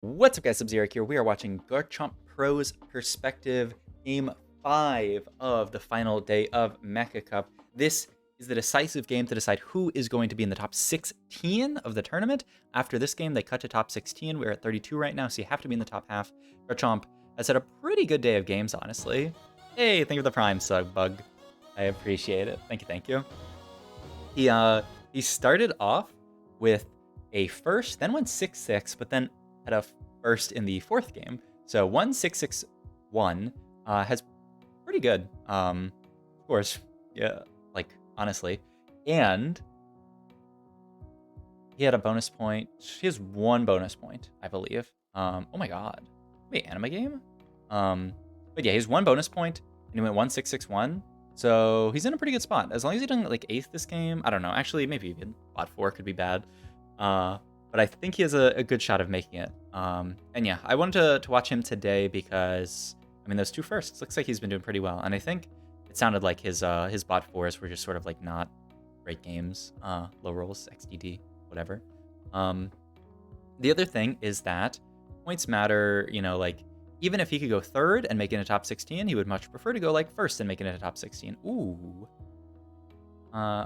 What's up, guys? Sub-Zero here. We are watching Garchomppro's perspective, game 5 of the final day of Mecha Cup. This is the decisive game to decide who is going to be in the top 16 of the tournament. After this game, they cut to top 16. We're at 32 right now, so you have to be in the top half. Garchomp has had a pretty good day of games, honestly. Hey, thank you for the Prime Sub, Bug. I appreciate it. Thank you, thank you. He started off with a first, then went 6-6, but then had a first in the fourth game. So 1-6-6-1 has pretty good scores. Yeah, like honestly. And he had a bonus point. He has one bonus point, I believe. Oh my god. Wait, anime game? But yeah, he's one bonus point, and he went 1-6-6-1. So he's in a pretty good spot. As long as he doesn't like 8th this game, I don't know. Actually, maybe even bot 4 could be bad. But I think he has a good shot of making it. And yeah, I wanted to watch him today because, I mean, those two firsts, looks like he's been doing pretty well. And I think it sounded like his bot 4s were just sort of like not great games, low rolls, XDD, whatever. The other thing is that points matter, you know, like, even if he could go third and make it in a top 16, he would much prefer to go like first and make it in a top 16. Ooh.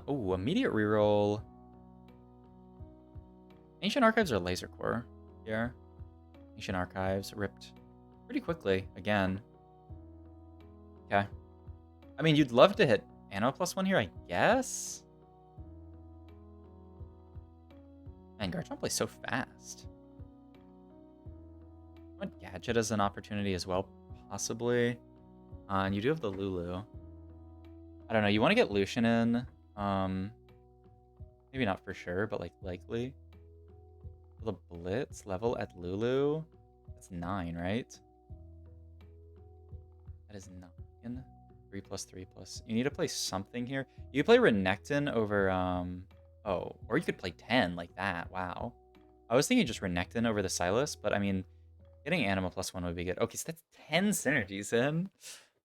Immediate reroll. Ancient Archives or Laser Core here? Ancient Archives ripped pretty quickly again. Okay. I mean, you'd love to hit Anno +1 here, I guess? Man, Garchomp plays so fast. I want Gadget as an opportunity as well, possibly. And you do have the Lulu. I don't know, you want to get Lucian in. Maybe not for sure, but like likely. The Blitz level at Lulu? That's 9, right? That is 9. 3+3+. You need to play something here. You play Renekton over, oh, or you could play 10 like that. Wow. I was thinking just Renekton over the Silas, but I mean, getting Anima +1 would be good. Okay, so that's 10 synergies in.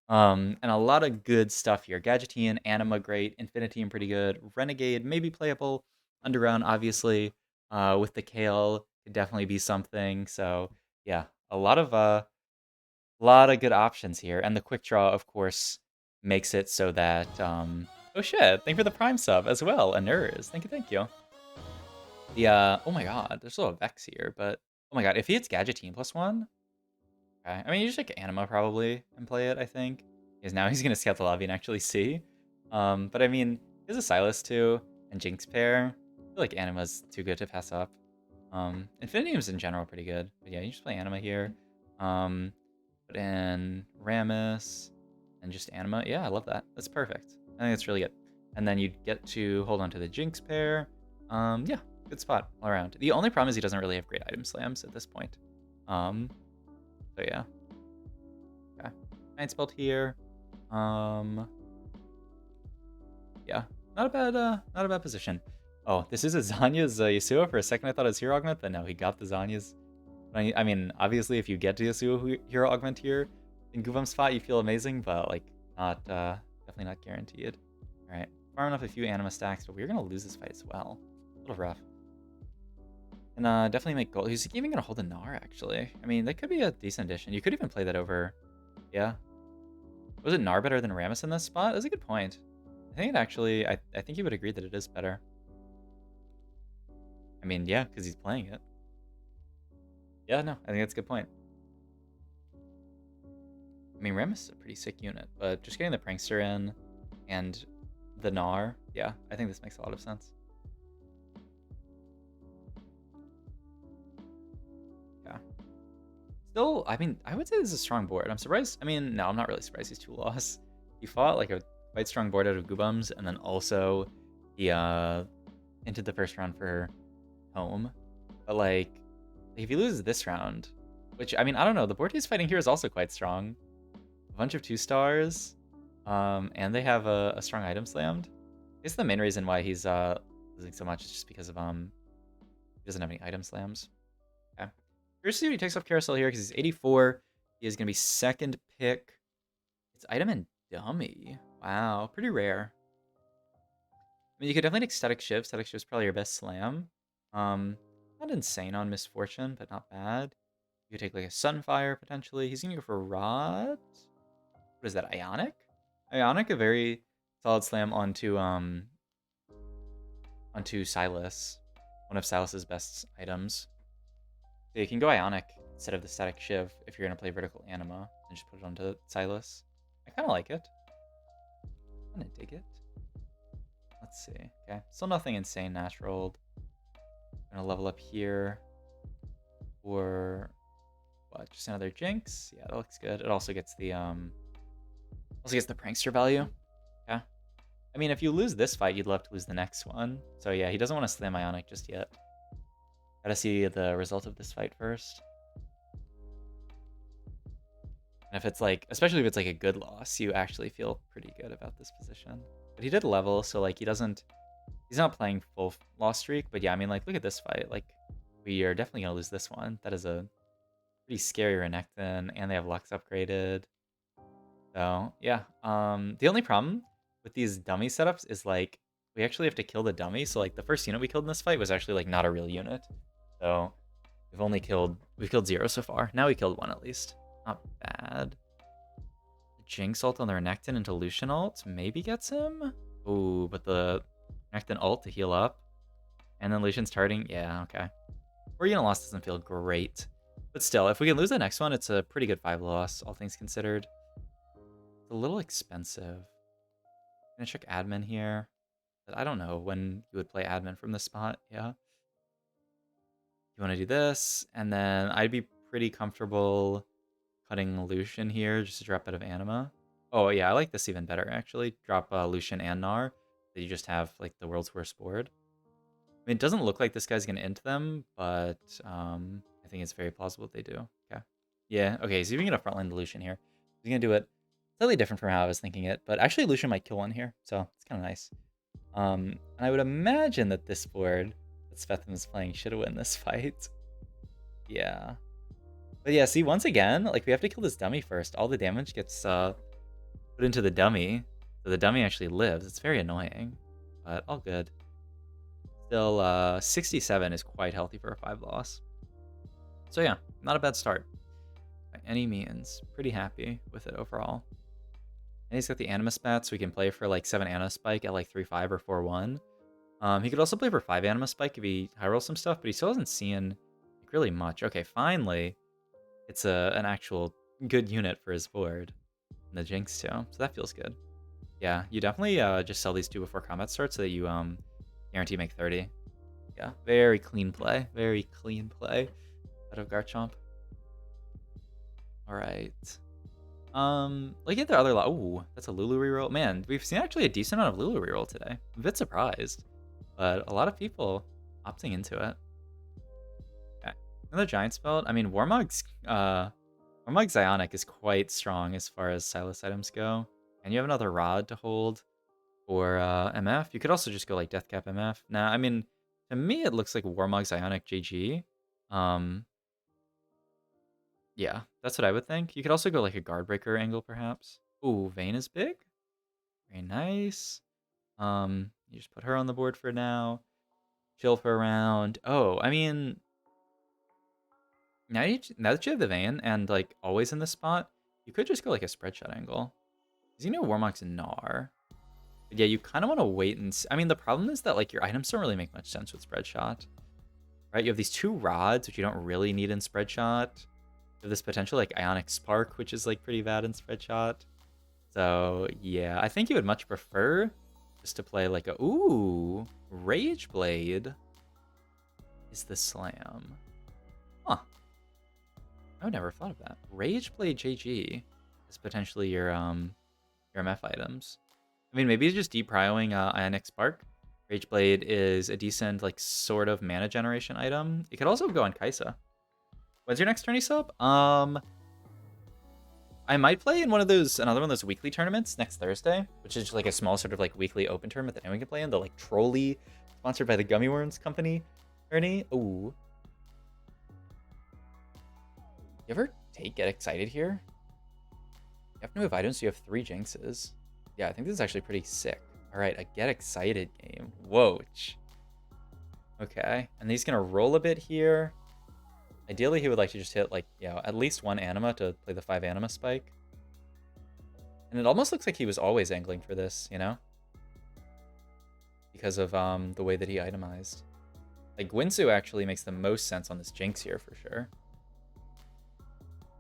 And a lot of good stuff here. Gadgeteon, Anima, great. Infiniteam, pretty good. Renegade, maybe playable. Underground, obviously. With the Kale, could definitely be something. So, yeah, a lot of good options here. And the Quick Draw, of course, makes it so that... oh, shit. Thank you for the Prime sub as well. Anurs. Thank you, thank you. The, oh my god. There's a little Vex here, but... Oh my god, if he hits Gadgeteon +1... Okay. I mean, you just like Anima probably and play it, I think. Because now he's going to scout the lobby and actually see. But I mean, he has a Silas too, and Jinx pair. I feel like Anima's too good to pass up. Infinitium's in general pretty good. But yeah, you just play Anima here. Put in Rammus and just Anima. Yeah, I love that. That's perfect. I think that's really good. And then you'd get to hold on to the Jinx pair. Yeah, good spot all around. The only problem is he doesn't really have great item slams at this point. So yeah. Okay. Night spelled here. Yeah. Not a bad position. Oh, this is a Zanya's Yasuo. For a second I thought it was Hero Augment, but no, he got the Zanya's. I mean, obviously if you get to Yasuo Hero Augment here in Guvam's spot, you feel amazing, but like not definitely not guaranteed. Alright. Farming up a few anima stacks, but we're gonna lose this fight as well. A little rough. And definitely make gold. He's even gonna hold a Gnar, actually. I mean, that could be a decent addition. You could even play that over. Yeah. Was it Gnar better than Rammus in this spot? That's a good point. I think it actually, I think he would agree that it is better. I mean, yeah, because he's playing it. Yeah, no, I think that's a good point. I mean, Rammus is a pretty sick unit, but just getting the Prankster in and the Gnar, yeah, I think this makes a lot of sense. Still, I mean, I would say this is a strong board. I'm surprised. I mean, no, I'm not really surprised he's 2 loss. He fought like a quite strong board out of Goobums, and then also he entered the first round for home. But like, if he loses this round, which I mean, I don't know, the board he's fighting here is also quite strong. A bunch of 2-stars, and they have a strong item slammed. I guess the main reason why he's losing so much is just because of he doesn't have any item slams. Okay. Curious to see what he takes off Carousel here because he's 84. He is going to be second pick. It's item and dummy. Wow, pretty rare. I mean, you could definitely take Static Shiv. Static Shiv is probably your best slam. Not insane on Misfortune, but not bad. could take like a Sunfire potentially. He's gonna go for Rod. What is that? Ionic? Ionic, a very solid slam onto Silas. One of Silas's best items. So you can go Ionic instead of the Static Shiv if you're gonna play Vertical Anima and just put it onto Silas. I kinda like it. I'm gonna dig it. Let's see. Okay. Still nothing insane natural. Gonna level up here. Or what? Just another Jinx? Yeah, that looks good. It also gets the prankster value. Yeah. I mean, if you lose this fight, you'd love to lose the next one. So yeah, he doesn't want to slam Ionic just yet. Gotta see the result of this fight first. And if it's like, especially if it's like a good loss, you actually feel pretty good about this position. But he did level, so like he's not playing full loss streak. But yeah, I mean, like, look at this fight. Like, we are definitely gonna lose this one. That is a pretty scary Renekton, and they have Lux upgraded. So yeah, the only problem with these dummy setups is like we actually have to kill the dummy. So like the first unit we killed in this fight was actually like not a real unit. So we've killed 0 so far. Now we killed 1 at least. Not bad. Jinx ult on the Renekton into Lucian ult maybe gets him. Ooh, but the Renekton ult to heal up, and then Lucian's targeting. Yeah, okay. 4 unit loss doesn't feel great, but still, if we can lose the next one, it's a pretty good 5 loss, all things considered. It's a little expensive. I'm gonna check admin here, but I don't know when you would play admin from this spot. Yeah. You want to do this, and then I'd be pretty comfortable cutting Lucian here just to drop a bit of anima. Oh yeah, I like this even better actually. Drop Lucian and Gnar, that you just have like the world's worst board. I mean, it doesn't look like this guy's gonna int them, but I think it's very plausible they do. Okay. Yeah, okay, so you're gonna frontline the Lucian here. He's gonna do it slightly different from how I was thinking it, but actually Lucian might kill one here, so it's kind of nice. And I would imagine that this board that Svetham is playing should win this fight. Yeah. But yeah, see, once again, like, we have to kill this dummy first. All the damage gets put into the dummy, so the dummy actually lives. It's very annoying, but all good. Still, 67 is quite healthy for a 5 loss. So yeah, not a bad start by any means. Pretty happy with it overall. And he's got the Anima spat, so we can play for like 7 Anima Spike at like 3-5 or 4-1. He could also play for 5 Anima Spike if he high rolls some stuff, but he still hasn't seen like really much. Okay, finally, it's an actual good unit for his board. And the Jinx too, so that feels good. Yeah, you definitely just sell these 2 before combat starts so that you guarantee make 30. Yeah, very clean play. Very clean play out of Garchomp. All right. Look at the other lot. Ooh, that's a Lulu reroll. Man, we've seen actually a decent amount of Lulu reroll today. I'm a bit surprised, but a lot of people opting into it. Okay. Another giant spell. I mean, Warmog's Ionic is quite strong as far as Silas items go. And you have another Rod to hold for MF. You could also just go like Deathcap MF. Nah, I mean, to me it looks like Warmog's Ionic GG. Yeah, that's what I would think. You could also go like a Guardbreaker angle, perhaps. Ooh, Vayne is big. Very nice. You just put her on the board for now. Chill for a round. Oh, I mean, now that you have the Vayne and like always in this spot, you could just go like a spread shot angle. Because you know Warmock's Gnar. But yeah, you kind of want to wait and see. I mean, the problem is that like your items don't really make much sense with spread shot. Right? You have these 2 rods, which you don't really need in spread shot. This potential like Ionic Spark, which is like pretty bad in spread shot. So yeah, I think you would much prefer just to play like a Rage Blade is the slam. Huh. I would never have thought of that. Rage Blade JG is potentially your MF items. I mean, maybe it's just deprioing Ionic Spark. Rage Blade is a decent like sort of mana generation item. It could also go on Kaisa. When's your next tourney sub? I might play in another one of those weekly tournaments next Thursday, which is just like a small sort of like weekly open tournament that anyone can play in. The like Trolley, sponsored by the Gummy Worms company tourney. Ooh. You ever get excited here? You have to move items, so you have 3 Jinxes. Yeah, I think this is actually pretty sick. All right, a get excited game. Whoa. Okay, and he's gonna roll a bit here. Ideally, he would like to just hit, like, at least one anima to play the 5 anima spike. And it almost looks like he was always angling for this, because of the way that he itemized. Like, Gwinsu actually makes the most sense on this Jinx here for sure.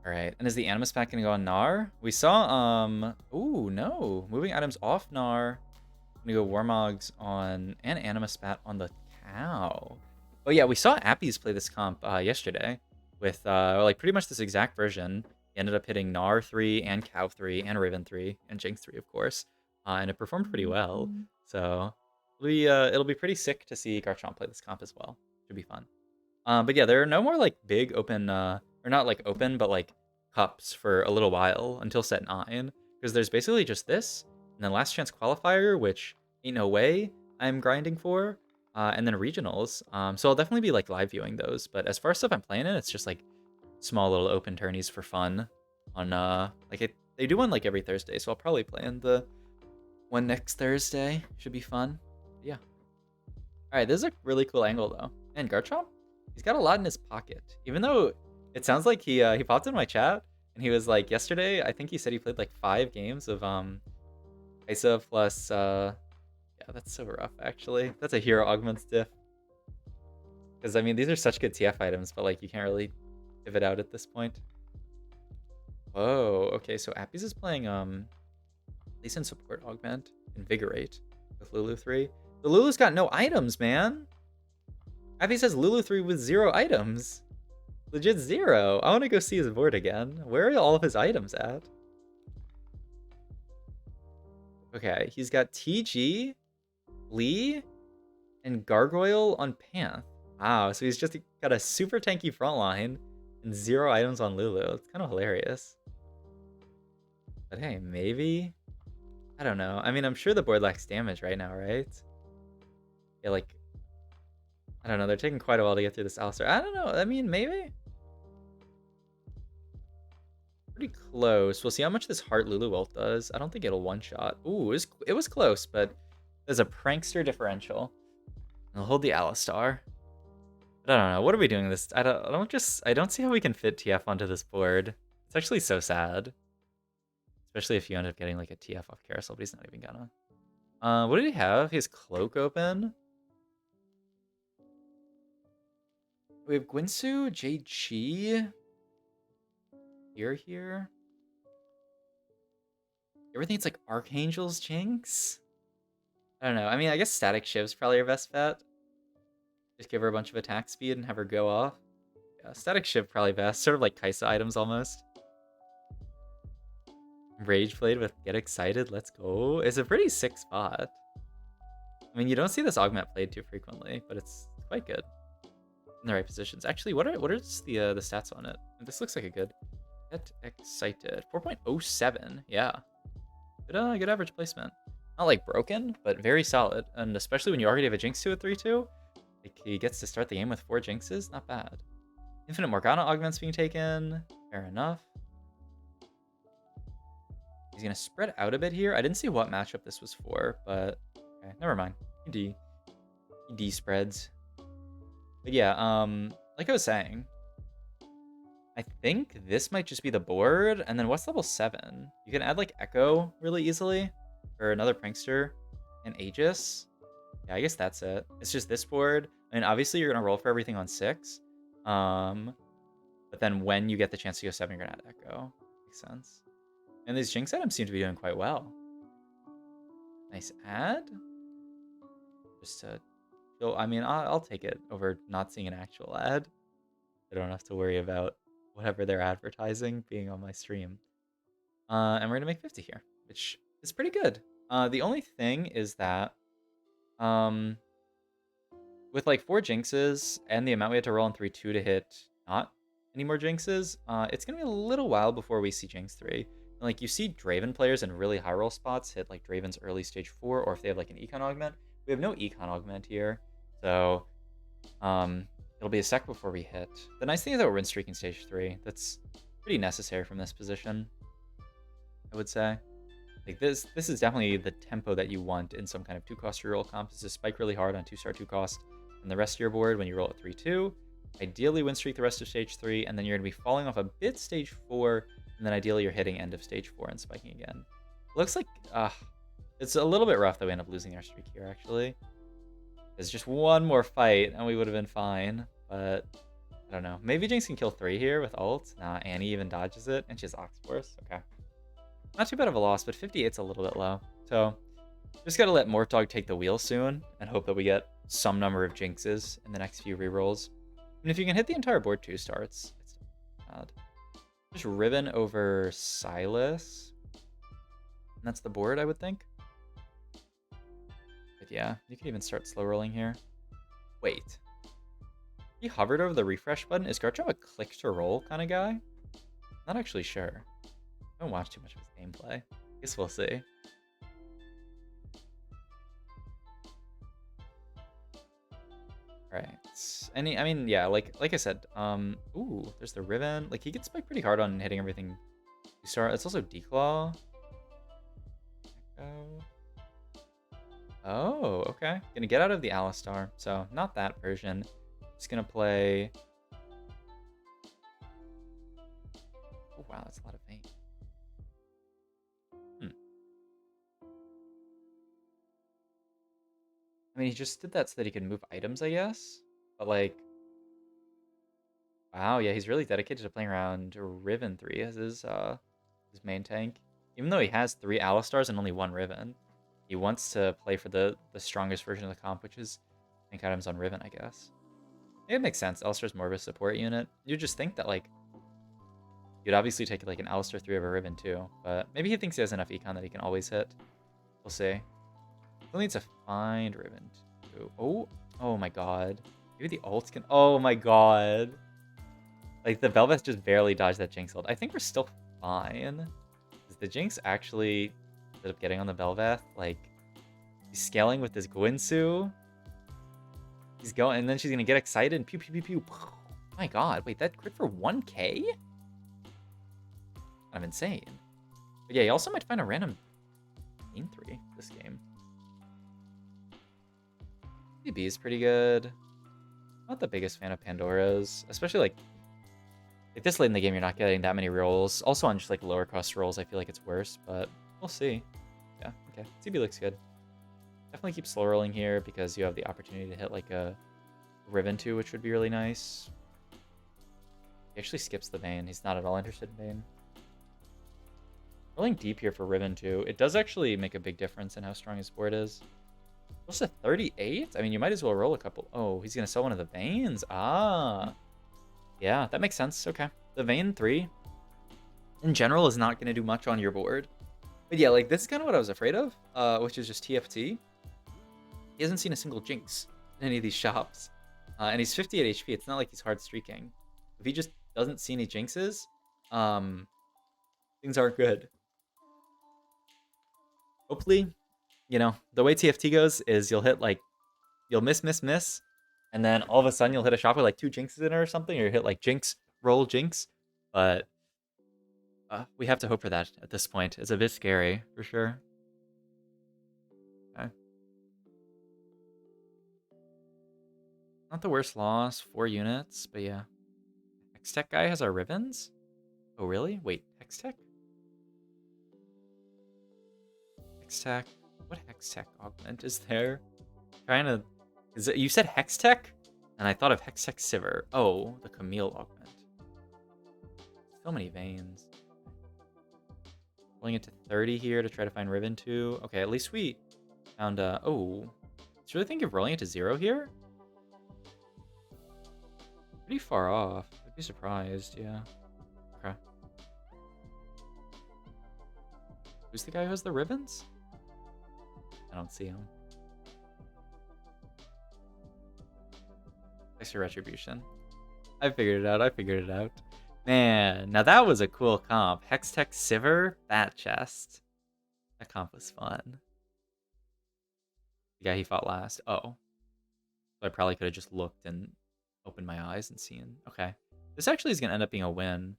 All right, and is the anima spat gonna go on Gnar? We saw, ooh, no. Moving items off Gnar. Gonna go Warmogs on, and anima spat on the cow. Oh yeah, we saw Appies play this comp yesterday with, like, pretty much this exact version. He ended up hitting Gnar 3 and Cow 3 and Raven 3 and Jinx 3, of course. And it performed pretty well. So it'll be pretty sick to see Garchomp play this comp as well. Should be fun. But yeah, there are no more like big open, or not like open, but like cups for a little while until set 9. Because there's basically just this, and then last chance qualifier, which ain't no way I'm grinding for, and then regionals. So I'll definitely be like live viewing those. But as far as stuff I'm playing in, it's just like small little open tourneys for fun. On they do one like every Thursday, so I'll probably play in the one next Thursday. Should be fun. Yeah. All right, this is a really cool angle though. And Garchomp, he's got a lot in his pocket. Even though it sounds like he popped in my chat and he was like, yesterday, I think he said he played like 5 games of Isa plus yeah, that's so rough actually. That's a hero augments diff. Because I mean, these are such good TF items, but like you can't really give it out at this point. Whoa, okay, so Appies is playing decent support augment, invigorate with Lulu 3. The Lulu's got no items, man. Appies has Lulu 3 with 0 items. Legit 0. I want to go see his board again. Where are all of his items at? Okay, he's got TG, Lee, and Gargoyle on Panth. Wow, so he's just got a super tanky front line and 0 items on Lulu. It's kind of hilarious. But hey, maybe? I don't know. I mean, I'm sure the board lacks damage right now, right? Yeah, like, I don't know. They're taking quite a while to get through this Alistar. I don't know. I mean, maybe? Pretty close. We'll see how much this Heart Lulu ult does. I don't think it'll one-shot. Ooh, it was close, but there's a prankster differential. I'll hold the Alistar. But I don't know. What are we doing this? I don't see how we can fit TF onto this board. It's actually so sad. Especially if you end up getting like a TF off carousel, but he's not even gonna. What did he have? He has Cloak open. We have Gwinsu, JG. Here. Everything it's like Archangel's Jinx. I don't know. I mean, I guess Static Shiv's probably your best bet. Just give her a bunch of attack speed and have her go off. Yeah, Static Shiv probably best. Sort of like Kaisa items almost. Rage Blade with Get Excited, let's go. It's a pretty sick spot. I mean, you don't see this augment played too frequently, but it's quite good in the right positions. Actually, what are the stats on it? This looks like a good Get Excited. 4.07, yeah. Good average placement. Not like broken, but very solid. And especially when you already have a Jinx 2 at 3-2, like he gets to start the game with 4 Jinxes, not bad. Infinite Morgana augments being taken, fair enough. He's gonna spread out a bit here. I didn't see what matchup this was for, but okay, never mind. ED spreads. But yeah, like I was saying, I think this might just be the board. And then what's level 7? You can add like Echo really easily, or another Prankster, and Aegis. Yeah, I guess that's it. It's just this board. I mean, obviously you're gonna roll for everything on 6. But then when you get the chance to go 7, you're gonna add Echo. Makes sense. And these Jinx items seem to be doing quite well. Nice ad. Just to go, I mean, I'll take it over not seeing an actual ad. I don't have to worry about whatever they're advertising being on my stream. And we're gonna make 50 here, which is pretty good. The only thing is that, with like 4 Jinxes and the amount we had to roll in 3-2 to hit not any more Jinxes, it's gonna be a little while before we see Jinx 3. And, like, you see Draven players in really high roll spots hit like Draven's early stage 4, or if they have like an Econ augment. We have no Econ augment here, so it'll be a sec before we hit. The nice thing is that we're win streaking stage 3. That's pretty necessary from this position, I would say. Like this is definitely the tempo that you want in some kind of 2-cost reroll comp, is to spike really hard on 2-star 2-cost and the rest of your board when you roll at 3-2, Ideally win streak the rest of stage 3, and then you're going to be falling off a bit stage 4, and then ideally you're hitting end of stage 4 and spiking again. Looks like it's a little bit rough that we end up losing our streak here, actually. There's just one more fight, and we would have been fine, but I don't know. Maybe Jinx can kill 3 here with ult. Nah, Annie even dodges it, and she has Ox Force. Okay. Not too bad of a loss, but 58's a little bit low. So just gotta let Mortdog take the wheel soon and hope that we get some number of Jinxes in the next few rerolls. And if you can hit the entire board 2 starts, it's bad. Just Riven over Silas. And that's the board, I would think. But yeah, you can even start slow rolling here. Wait. He hovered over the refresh button. Is Garchompro a click to roll kind of guy? Not actually sure. I don't watch too much of his gameplay. Guess we'll see. Alright. I mean, yeah, like I said, ooh, there's the Riven. Like, he gets spiked pretty hard on hitting everything. It's also Declaw. Oh, okay. Gonna get out of the Alistar, so not that version. Just gonna play... Oh, wow, that's a lot of Vayne. I mean, he just did that so that he can move items, I guess. But, like... Wow, yeah, he's really dedicated to playing around Riven 3 as his main tank. Even though he has 3 Alistars and only 1 Riven. He wants to play for the strongest version of the comp, which is tank items on Riven, I guess. It makes sense. Alistar's more of a support unit. You just think that, like, you'd obviously take, like, an Alistar 3 over Riven, too. But maybe he thinks he has enough econ that he can always hit. We'll see. Still need to find Riven, too. Oh my god. Maybe the ult can... Oh my god. Like, the Bel'Veth just barely dodged that Jinx ult. I think we're still fine. Does the Jinx actually end up getting on the Bel'Veth? Like, he's scaling with this Gwynsu. He's going, and then she's gonna get excited and pew pew pew pew. Oh my god, wait, that crit for 1k? I'm insane. But yeah, you also might find a random main 3 this game. DB is pretty good. Not the biggest fan of Pandora's, especially like this late in the game, you're not getting that many rolls. Also on just like lower cost rolls, I feel like it's worse, but we'll see. Yeah, okay. CB looks good. Definitely keep slow rolling here because you have the opportunity to hit like a Riven 2, which would be really nice. He actually skips the Vayne. He's not at all interested in Vayne. Rolling deep here for Riven 2. It does actually make a big difference in how strong his board is. Close to 38? I mean, you might as well roll a couple. Oh, he's going to sell one of the Vaynes. Ah. Yeah, that makes sense. Okay. The Vayne 3, in general, is not going to do much on your board. But yeah, like, this is kind of what I was afraid of, which is just TFT. He hasn't seen a single Jinx in any of these shops. And he's 58 HP. It's not like he's hard streaking. If he just doesn't see any Jinxes, things aren't good. Hopefully, you know, the way TFT goes is you'll hit, like, you'll miss, and then all of a sudden you'll hit a shot with, like, 2 Jinxes in it or something, or you hit, like, Jinx, roll, Jinx. But we have to hope for that at this point. It's a bit scary, for sure. Okay. Not the worst loss, 4 units, but yeah. Hextech guy has our Rivens? Oh, really? Wait, Hextech? Hextech? What Hextech augment is there? Trying to... Is it, you said Hextech? And I thought of Hextech Sivir. Oh, the Camille augment. So many Vaynes. Rolling it to 30 here to try to find Riven 2. Okay, at least we found... oh. Do you really think of rolling it to 0 here? Pretty far off. I'd be surprised, yeah. Okay. Who's the guy who has the Rivens? I don't see him. Thanks for Retribution. I figured it out. Man, now that was a cool comp. Hextech Sivir, Bat Chest. That comp was fun. The guy he fought last. Oh. So I probably could have just looked and opened my eyes and seen. Okay. This actually is going to end up being a win.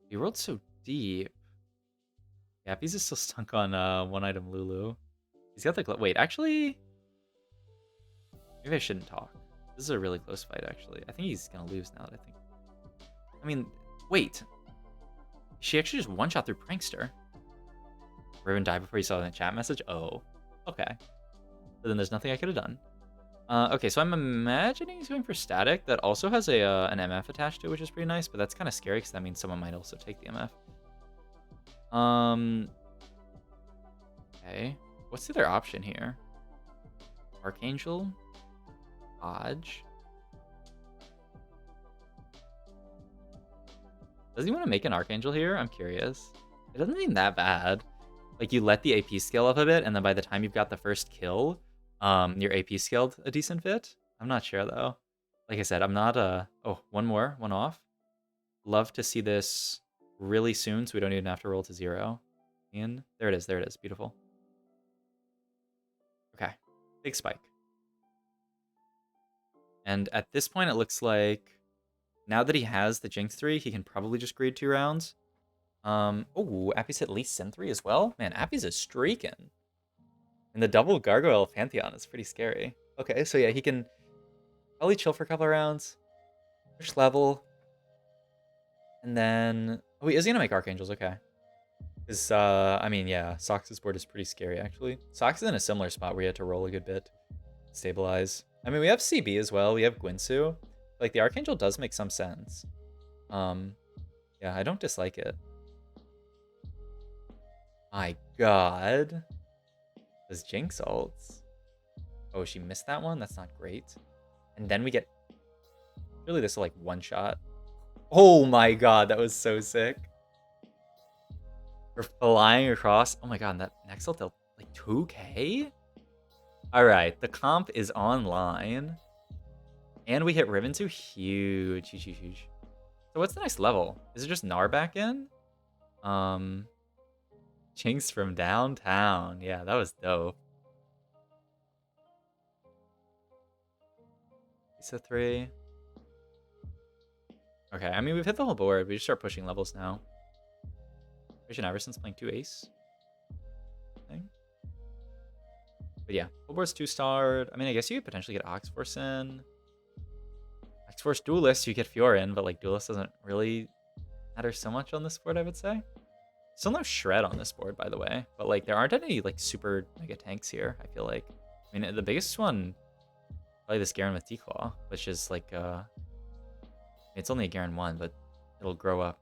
He rolled so deep. Yeah, Bees is still stuck on one item Lulu. He's got the... Wait, actually... Maybe I shouldn't talk. This is a really close fight, actually. I think he's gonna lose now that I think. I mean, wait. She actually just one-shot through Prankster. Riven died before he saw the chat message? Oh. Okay. So then there's nothing I could have done. Okay, so I'm imagining he's going for static. That also has a an MF attached to it, which is pretty nice, but that's kind of scary because that means someone might also take the MF. Okay. What's the other option here? Archangel? Hodge? Does he want to make an Archangel here? I'm curious. It doesn't seem that bad. Like, you let the AP scale up a bit, and then by the time you've got the first kill, your AP scaled a decent bit. I'm not sure, though. Like I said, I'm not, Oh, one more. One off. Love to see this really soon, so we don't even have to roll to 0. And there it is. There it is. Beautiful. Okay. Big spike. And at this point, it looks like now that he has the Jinx 3, he can probably just greed 2 rounds. Oh, Appy's hit at least Sin 3 as well. Man, Appy's is streaking. And the double Gargoyle Pantheon is pretty scary. Okay, so yeah, he can probably chill for a couple of rounds. Push level. And then... Oh, wait, is he gonna make Archangels? Okay. Because, I mean, yeah, Sox's board is pretty scary, actually. Sox is in a similar spot where you have to roll a good bit. Stabilize. I mean, we have CB as well. We have Gwinsu. Like, the Archangel does make some sense. Yeah, I don't dislike it. My god. Does Jinx ults? Oh, she missed that one? That's not great. And then we get... Really, this will, like, one-shot. Oh my god, that was so sick. We're flying across. Oh my god, and that next ult, like, 2k? Alright, the comp is online. And we hit Riven 2. Huge, huge, huge, huge. So what's the next level? Is it just Gnar back in? Jinx from downtown. Yeah, that was dope. Isa 3. Okay, I mean, we've hit the whole board. We just start pushing levels now. Vision Everson's playing 2 ace. But yeah, whole board's 2-starred. I mean, I guess you could potentially get Oxforce in. Oxforce Duelist, you get Fiorin, but like Duelist doesn't really matter so much on this board, I would say. Still no Shred on this board, by the way. But like, there aren't any like super mega tanks here, I feel like. I mean, the biggest one, probably this Garen with Declaw, which is like, it's only a Garen 1, but it'll grow up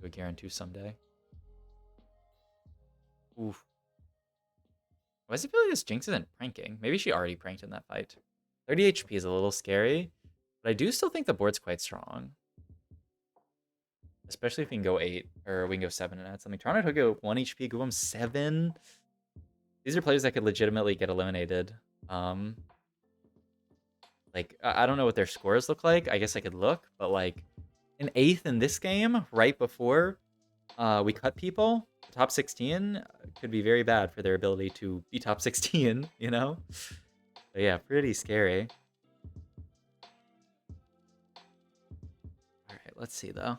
to a Garen 2 someday. Oof. Why does it feel like this Jinx isn't pranking? Maybe she already pranked in that fight. 30 HP is a little scary, but I do still think the board's quite strong. Especially if we can go 8, or we can go 7 and add something. Toronto took go 1 HP, go him 7. These are players that could legitimately get eliminated. Like, I don't know what their scores look like. I guess I could look, but like, an 8th in this game, right before we cut people, top 16 could be very bad for their ability to be top 16, you know? But yeah, pretty scary. Alright, let's see though.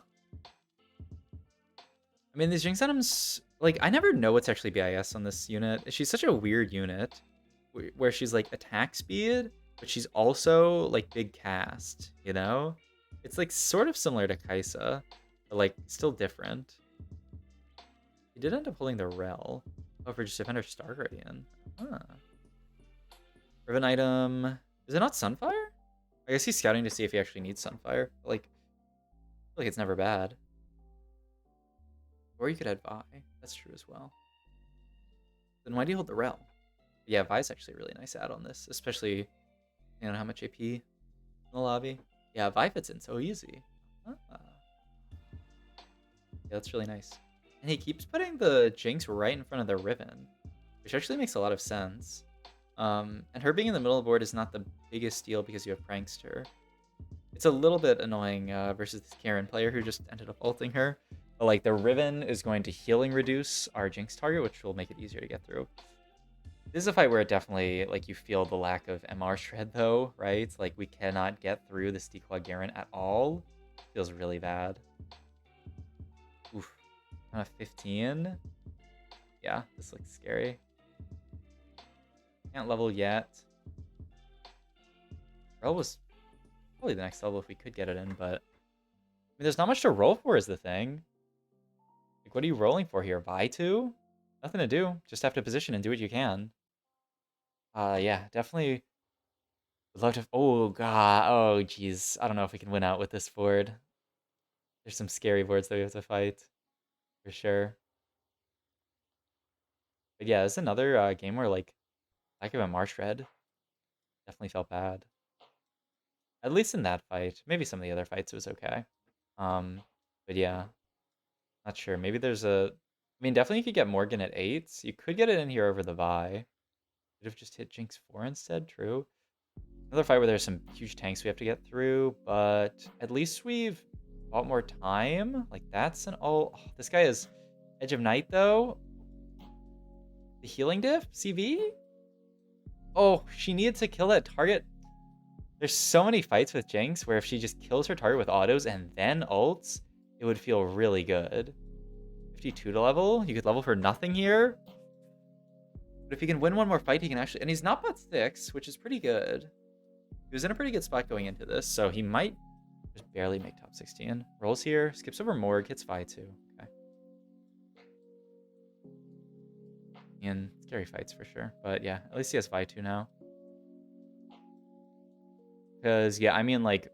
I mean, these Jinx items, like, I never know what's actually BIS on this unit. She's such a weird unit where she's like attack speed, but she's also like big cast, you know? It's like sort of similar to Kaisa, but like still different. He did end up holding the Rel. Oh, for just Defender Star Guardian. Huh. Riven item. Is it not Sunfire? I guess he's scouting to see if he actually needs Sunfire. But like, I feel like it's never bad. Or you could add Vi. That's true as well. Then why do you hold the Rel? Yeah, Vi's actually a really nice add on this, especially you know how much AP in the lobby. Yeah, Vi fits in so easy. Yeah, that's really nice. And he keeps putting the Jinx right in front of the Riven, which actually makes a lot of sense. And her being in the middle of the board is not the biggest deal because you have Prankster. It's a little bit annoying versus this Karen player who just ended up ulting her. But like, the Riven is going to healing reduce our Jinx target, which will make it easier to get through. This is a fight where it definitely, like, you feel the lack of MR shred, though, right? Like, we cannot get through this Declaw Garen at all. Feels really bad. Oof. 15? Yeah, this looks scary. Can't level yet. Rel was Probably the next level if we could get it in, but... I mean, there's not much to roll for is the thing. Like, what are you rolling for here? Buy two? Nothing to do. Just have to position and do what you can. Yeah, definitely would love to... Oh, God. Oh, jeez. I don't know if we can win out with this board. There's some scary boards that we have to fight. For sure. But yeah, it's another game where, like, lack of a Marsh Red definitely felt bad. At least in that fight. Maybe some of the other fights it was okay. But yeah, not sure. Maybe there's a... I mean, definitely you could get Morgan at 8s. You could get it in here over the Vi. Could have just hit Jinx 4 instead, true. Another fight where there's some huge tanks we have to get through, but at least we've bought more time. Like, that's an... Oh, this guy is Edge of Night, though. The healing diff? CV? Oh, she needed to kill that target. There's so many fights with Jinx where if she just kills her target with autos and then ults, it would feel really good. 52 to level? You could level for nothing here? But if he can win one more fight, he can actually... And he's not bot 6, which is pretty good. He was in a pretty good spot going into this, so he might just barely make top 16. Rolls here, skips over Morg, hits Vi too. Okay. And scary fights for sure. But yeah, at least he has Vi 2 now. Because, yeah, I mean, like,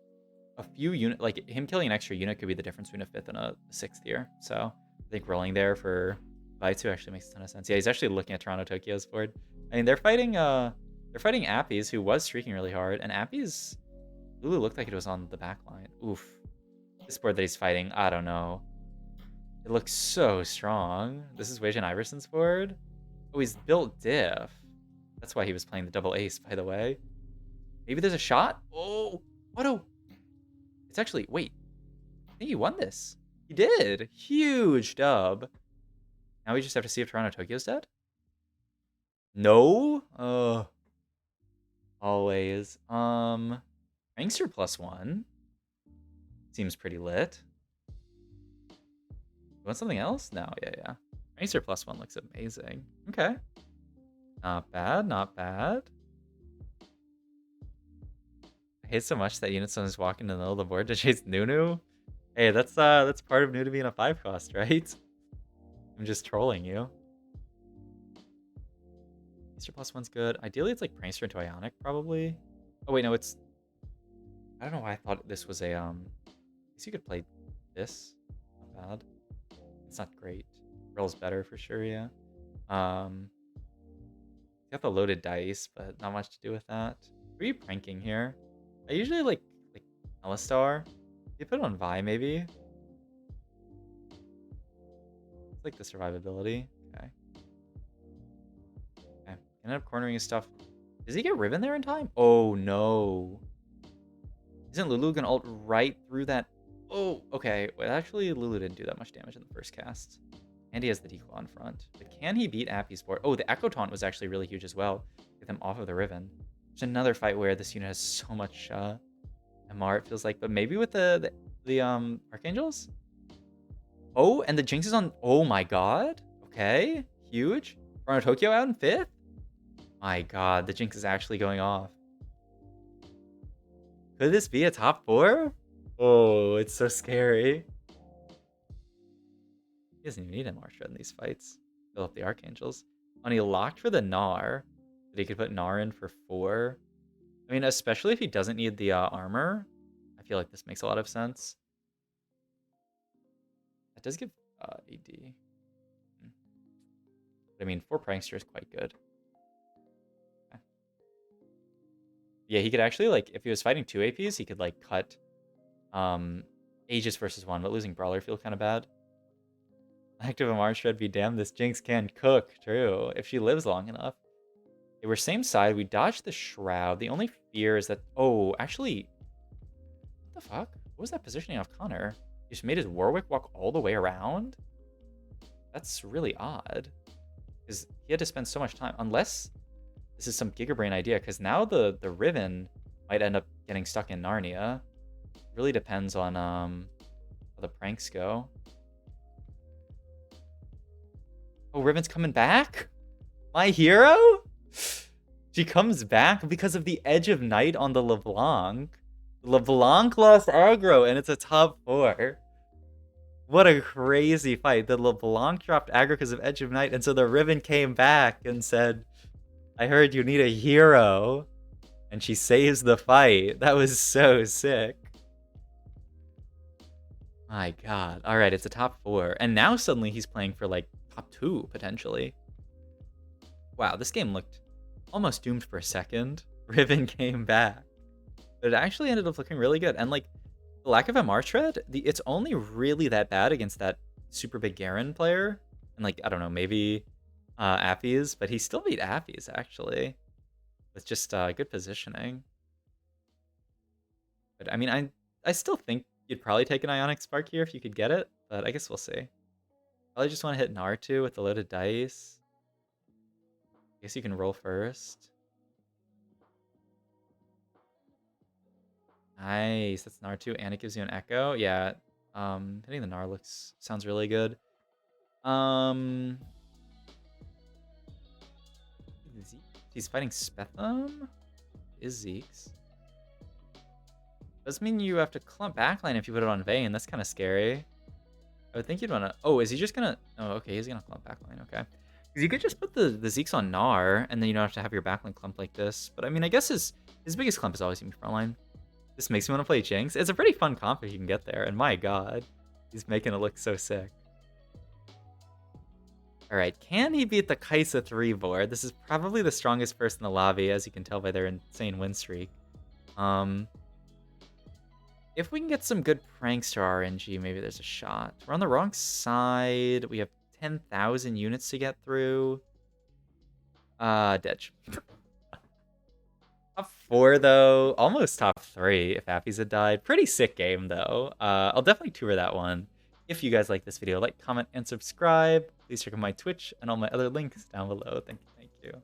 a few unit, like, him killing an extra unit could be the difference between a 5th and a 6th here. So, I think rolling there for Vi 2 actually makes a ton of sense. Yeah, he's actually looking at Toronto Tokyo's board. I mean, they're fighting Appies, who was streaking really hard, and Appies, Lulu looked like it was on the back line. Oof. This board that he's fighting, I don't know. It looks so strong. This is Wei Jin Iverson's board. Oh, he's built diff. That's why he was playing the double ace, by the way. Maybe there's a shot? Oh, Auto. It's actually, wait. I think he won this. He did. Huge dub. Now we just have to see if Toronto Tokyo's dead. No? Always. Prankster +1. Seems pretty lit. You want something else? No, yeah. Prankster +1 looks amazing. Okay. Not bad, not bad. I hate so much that Unison is walking in the middle of the board to chase Nunu. Hey, that's part of Nunu being a 5 cost, right? I'm just trolling you. Prankster +1's good. Ideally, it's like Prankster into Ionic, probably. Oh wait, no, it's... I don't know why I thought this was a I guess you could play this. Not bad. It's not great. Roll's better for sure, yeah. Got the loaded dice, but not much to do with that. Who are you pranking here? I usually like Alistar. You put it on Vi, maybe? It's like the survivability. Okay. Ended up cornering his stuff. Does he get Riven there in time? Oh, no. Isn't Lulu gonna ult right through that? Oh, okay. Well, actually, Lulu didn't do that much damage in the first cast. And he has the decoy on front. But can he beat Appy's board? Oh, the Echo Taunt was actually really huge as well. Get them off of the Riven. There's another fight where this unit has so much MR, it feels like. But maybe with the Archangels? Oh, and the Jinx is on... Oh my god. Okay. Huge. Toronto Tokyo out in 5th? My god, the Jinx is actually going off. Could this be a top 4? Oh, it's so scary. He doesn't even need a Marshred in these fights. Fill up the Archangels. And he locked for the Gnar. But he could put Gnar in for 4. I mean, especially if he doesn't need the armor. I feel like this makes a lot of sense. That does give AD. But I mean, 4 Prankster is quite good. Okay. Yeah, he could actually, like, if he was fighting 2 APs, he could, like, cut Aegis versus 1, but losing Brawler feel kind of bad. Active MR Shred be damned, this Jinx can cook. True, if she lives long enough. Okay, we're same side. We dodged the Shroud. The only fear is that... Oh, actually... What the fuck? What was that positioning off Connor? He just made his Warwick walk all the way around? That's really odd. Because he had to spend so much time. Unless this is some Gigabrain idea. Because now the Riven might end up getting stuck in Narnia. It really depends on how the pranks go. Oh, Riven's coming back? My hero? She comes back because of the Edge of Night on the LeBlanc. LeBlanc lost aggro, and it's a top 4. What a crazy fight. The LeBlanc dropped aggro because of Edge of Night, and so the Riven came back and said, I heard you need a hero. And she saves the fight. That was so sick. My god. Alright, it's a top 4. And now suddenly he's playing for, like, top 2, potentially. Wow, this game looked almost doomed for a second. Riven came back. But it actually ended up looking really good. And, like, the lack of MR tread, it's only really that bad against that super big Garen player. And, like, I don't know, maybe Appies. But he still beat Appies, actually. With just good positioning. But, I mean, I still think you'd probably take an Ionic Spark here if you could get it. But I guess we'll see. Probably just want to hit Naruto with the loaded dice. I guess you can roll first. Nice. That's Naruto, and it gives you an echo. Yeah. Hitting the Nar sounds really good. He's fighting Spetham? Is Zeke's? Does mean you have to clump backline if you put it on Vayne. That's kind of scary. I would think you'd want to... Oh, is he just going to... Oh, okay. He's going to clump backline. Okay. Because you could just put the Zeke's on Gnar, and then you don't have to have your backline clump like this. But, I mean, I guess his biggest clump is always going to be frontline. This makes me want to play Jinx. It's a pretty fun comp if you can get there. And my god, he's making it look so sick. Alright, can he beat the Kaisa 3 board? This is probably the strongest person in the lobby, as you can tell by their insane win streak. If we can get some good Prankster RNG, maybe there's a shot. We're on the wrong side. We have 10,000 units to get through. Ditch. Top 4, though. Almost top 3 if Appies had died. Pretty sick game, though. I'll definitely tour that one. If you guys like this video, like, comment, and subscribe. Please check out my Twitch and all my other links down below. Thank you.